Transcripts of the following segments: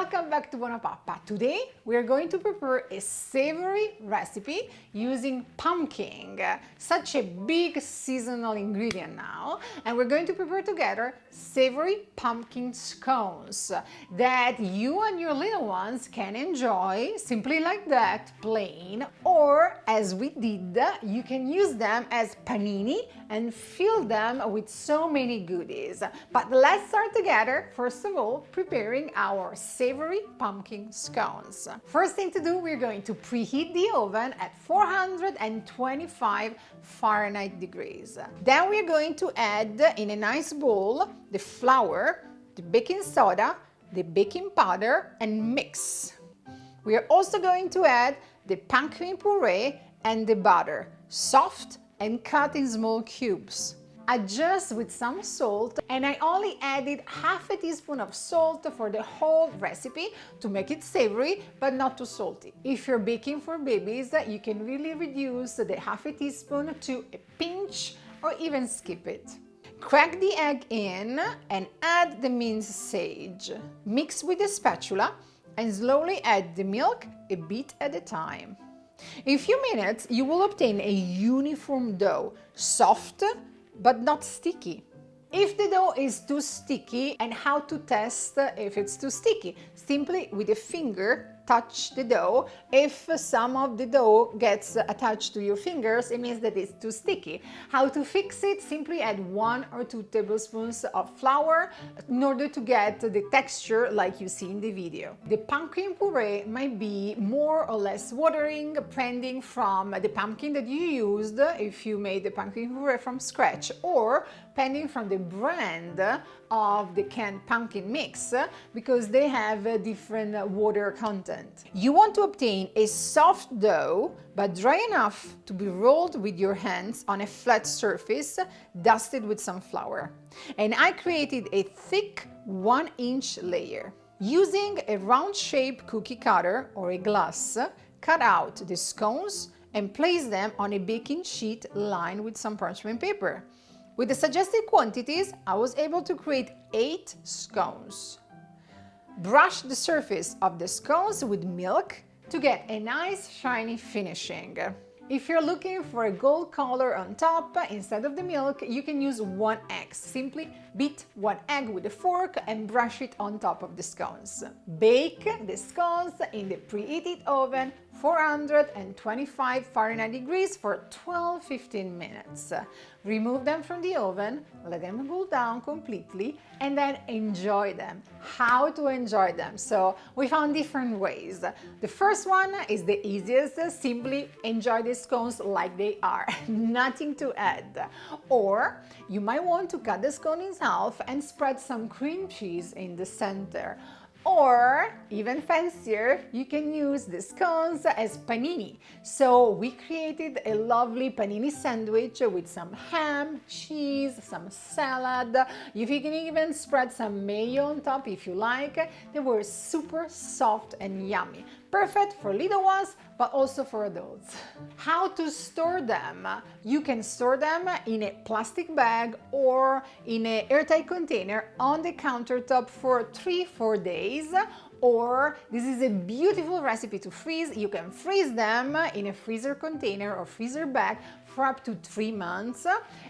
Welcome back to BuonaPappa. Today we are going to prepare a savory recipe using pumpkin, such a big seasonal ingredient now, and we're going to prepare together savory pumpkin scones that you and your little ones can enjoy simply like that, plain, or as we did, you can use them as panini and fill them with so many goodies. But let's start together, first of all, preparing our savory pumpkin scones. First thing to do, we're going to preheat the oven at 425 Fahrenheit degrees. Then we're going to add in a nice bowl the flour, the baking soda, the baking powder, and mix. We are also going to add the pumpkin puree and the butter, soft and cut in small cubes. Adjust with some salt, and I only added half a teaspoon of salt for the whole recipe to make it savory but not too salty. If you're baking for babies, you can really reduce the half a teaspoon to a pinch or even skip it. Crack the egg in and add the minced sage. Mix with a spatula and slowly add the milk a bit at a time. In a few minutes, you will obtain a uniform dough, soft but not sticky. If the dough is too sticky, and how to test if it's too sticky? Simply with a finger touch the dough. If some of the dough gets attached to your fingers, it means that it's too sticky. How to fix it? Simply add 1 or 2 tablespoons of flour in order to get the texture like you see in the video. The pumpkin puree might be more or less watering depending from the pumpkin that you used, if you made the pumpkin puree from scratch, or depending from the brand of the canned pumpkin mix, because they have a different water content. You want to obtain a soft dough, but dry enough to be rolled with your hands on a flat surface, dusted with some flour. And I created a thick 1-inch layer. Using a round-shaped cookie cutter or a glass, cut out the scones and place them on a baking sheet lined with some parchment paper. With the suggested quantities, I was able to create 8 scones. Brush the surface of the scones with milk to get a nice shiny finishing. If you're looking for a gold color on top, instead of the milk, you can use 1 egg. Simply beat 1 egg with a fork and brush it on top of the scones. Bake the scones in the preheated oven 425 Fahrenheit degrees for 12-15 minutes. Remove them from the oven, let them cool down completely, and then enjoy them. How to enjoy them? So we found different ways. The first one is the easiest, simply enjoy the scones like they are, nothing to add. Or you might want to cut the scone in half and spread some cream cheese in the center. Or, even fancier, you can use the scones as panini. So we created a lovely panini sandwich with some ham, cheese, some salad. You can even spread some mayo on top if you like. They were super soft and yummy. Perfect for little ones, but also for adults. How to store them? You can store them in a plastic bag or in an airtight container on the countertop for 3-4 days. Or this is a beautiful recipe to freeze. You can freeze them in a freezer container or freezer bag for up to 3 months.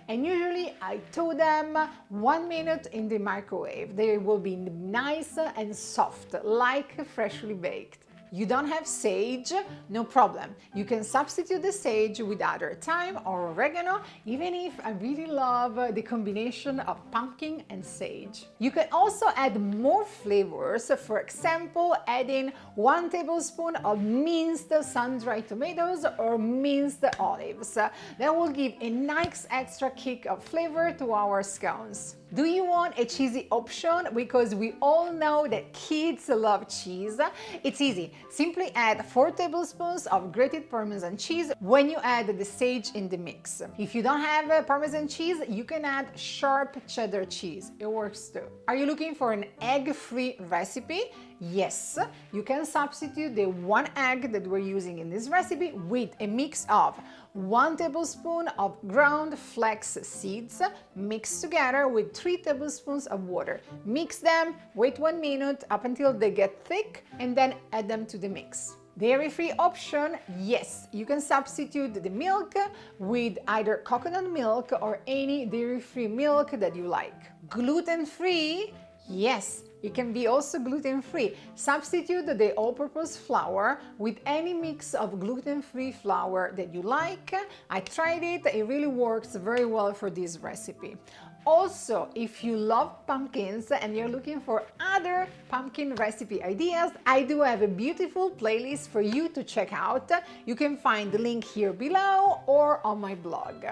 And usually I thaw them 1 minute in the microwave. They will be nice and soft, like freshly baked. You don't have sage? No problem. You can substitute the sage with either thyme or oregano, even if I really love the combination of pumpkin and sage. You can also add more flavors, for example, adding 1 tablespoon of minced sun-dried tomatoes or minced olives. That will give a nice extra kick of flavor to our scones. Do you want a cheesy option? Because we all know that kids love cheese. It's easy. Simply add 4 tablespoons of grated Parmesan cheese when you add the sage in the mix. If you don't have Parmesan cheese, you can add sharp cheddar cheese. It works too. Are you looking for an egg-free recipe? Yes, you can substitute the 1 egg that we're using in this recipe with a mix of 1 tablespoon of ground flax seeds mixed together with 3 tablespoons of water. Mix them, wait 1 minute up until they get thick, and then add them to the mix. Dairy-free option, yes, you can substitute the milk with either coconut milk or any dairy-free milk that you like. Gluten-free, yes, it can be also gluten-free. Substitute the all-purpose flour with any mix of gluten-free flour that you like. I tried it, it really works very well for this recipe. Also, if you love pumpkins and you're looking for other pumpkin recipe ideas, I do have a beautiful playlist for you to check out. You can find the link here below or on my blog.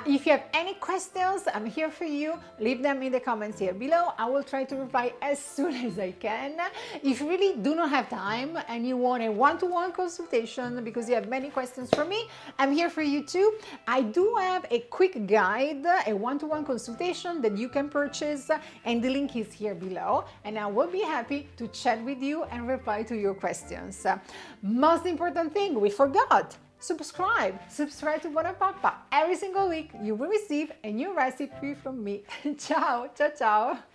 If you have any questions, I'm here for you. Leave them in the comments here below. I will try to reply as soon as I can. If you really do not have time and you want a one-to-one consultation because you have many questions for me, I'm here for you too. I do have a quick guide, a one-to-one consultation that you can purchase, and the link is here below, and I will be happy to chat with you and reply to your questions. Most important thing, we forgot. Subscribe to BuonaPappa. Every single week you will receive a new recipe from me. Ciao, ciao, ciao.